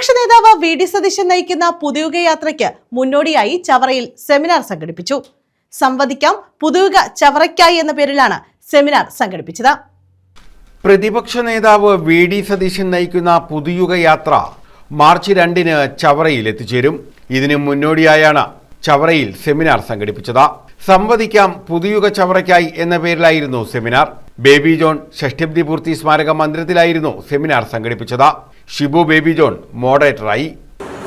പ്രതിപക്ഷ നേതാവ് വി.ഡി. സതീശൻ നയിക്കുന്ന പുതുയുഗ യാത്രയ്ക്ക് മുന്നോടിയായി ചവറയിൽ സെമിനാർ സംഘടിപ്പിച്ചു. സംവദിക്കാം പുതുയുഗ ചവറയ്ക്കായി എന്ന പേരിലാണ് സെമിനാർ സംഘടിപ്പിച്ചത്. പ്രതിപക്ഷ നേതാവ് വി.ഡി. സതീശൻ നയിക്കുന്ന പുതുയുഗ യാത്ര മാർച്ച് 2-ന് ചവറയിൽ എത്തിച്ചേരും. ഇതിന് മുന്നോടിയായാണ് ചവറയിൽ സെമിനാർ സംഘടിപ്പിച്ചത്. സംവദിക്കാം പുതുയുഗ ചവറയ്ക്കായി എന്ന പേരിലായിരുന്നു സെമിനാർ. ബേബി ജോൺ ഷഷ്ഠബ്ദി പൂർത്തി സ്മാരക മന്ദിരത്തിലായിരുന്നു സെമിനാർ സംഘടിപ്പിച്ചത്. ഷിബു ബേബി ജോൺ മോഡറേറ്ററായി.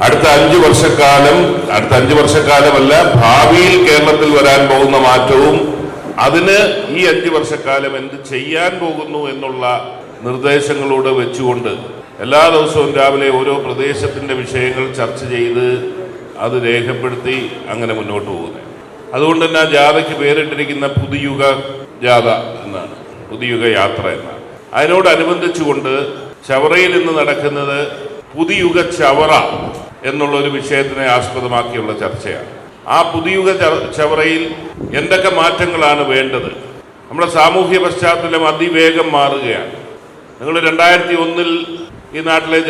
അടുത്ത 5 വർഷക്കാലമല്ല, ഭാവിയിൽ കേരളത്തിൽ വരാൻ പോകുന്ന മാറ്റവും അതിന് ഈ 5 വർഷക്കാലം എന്ത് ചെയ്യാൻ പോകുന്നു എന്നുള്ള നിർദ്ദേശങ്ങളോട് വെച്ചുകൊണ്ട് എല്ലാ ദിവസവും രാവിലെ ഓരോ പ്രദേശത്തിന്റെ വിഷയങ്ങൾ ചർച്ച ചെയ്ത് അത് രേഖപ്പെടുത്തി അങ്ങനെ മുന്നോട്ട് പോകുന്നത്. അതുകൊണ്ട് തന്നെ ആ ജാഥയ്ക്ക് പേരിട്ടിരിക്കുന്ന പുതുയുഗ ജാഥ എന്നാണ്, പുതുയുഗ യാത്ര എന്നാണ്. അതിനോടനുബന്ധിച്ചുകൊണ്ട് ചവറയിൽ ഇന്ന് നടക്കുന്നത് പുതുയുഗ ചവറ എന്നുള്ള ഒരു വിഷയത്തിനെ ആസ്പദമാക്കിയുള്ള ചർച്ചയാണ്. ആ പുതുയുഗ ചവറയിൽ എന്തൊക്കെ മാറ്റങ്ങളാണ് വേണ്ടത്? നമ്മുടെ സാമൂഹ്യ പശ്ചാത്തലം അതിവേഗം മാറുകയാണ്. നിങ്ങൾ 2001-ൽ ഈ നാട്ടിലെ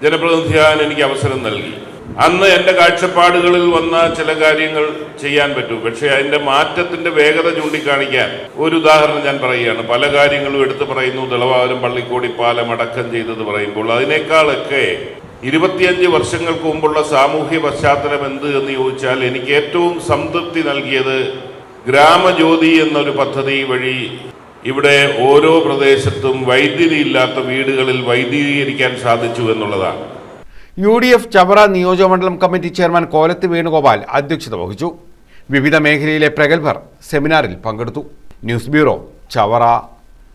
ജനപ്രതിനിധിയാകാൻ എനിക്ക് അവസരം നൽകി. അന്ന് എൻ്റെ കാഴ്ചപ്പാടുകളിൽ വന്ന ചില കാര്യങ്ങൾ ചെയ്യാൻ പറ്റും. പക്ഷേ അതിൻ്റെ മാറ്റത്തിൻ്റെ വേഗത ചൂണ്ടിക്കാണിക്കാൻ ഒരു ഉദാഹരണം ഞാൻ പറയുകയാണ്. പല കാര്യങ്ങളും എടുത്തു പറയുന്നു. ദളവാപുരം പള്ളിക്കോടി പാലം അടക്കം ചെയ്തത് പറയുമ്പോൾ അതിനേക്കാളൊക്കെ 25 വർഷങ്ങൾക്ക് മുമ്പുള്ള സാമൂഹ്യ പശ്ചാത്തലം എന്ത് എന്ന് ചോദിച്ചാൽ എനിക്ക് ഏറ്റവും സംതൃപ്തി നൽകിയത് ഗ്രാമജ്യോതി എന്നൊരു പദ്ധതി വഴി ഇവിടെ ഓരോ പ്രദേശത്തും വൈദ്യുതി ഇല്ലാത്ത വീടുകളിൽ വൈദ്യുതീകരിക്കാൻ സാധിച്ചു എന്നുള്ളതാണ്. UDF ചവറ നിയോജകമണ്ഡലം കമ്മിറ്റി ചെയർമാൻ കോലത്ത് വേണുഗോപാൽ അധ്യക്ഷത വഹിച്ചു. വിവിധ മേഖലയിലെ പ്രഗത്ഭർ സെമിനാറിൽ പങ്കെടുത്തു. News bureau, Chavara.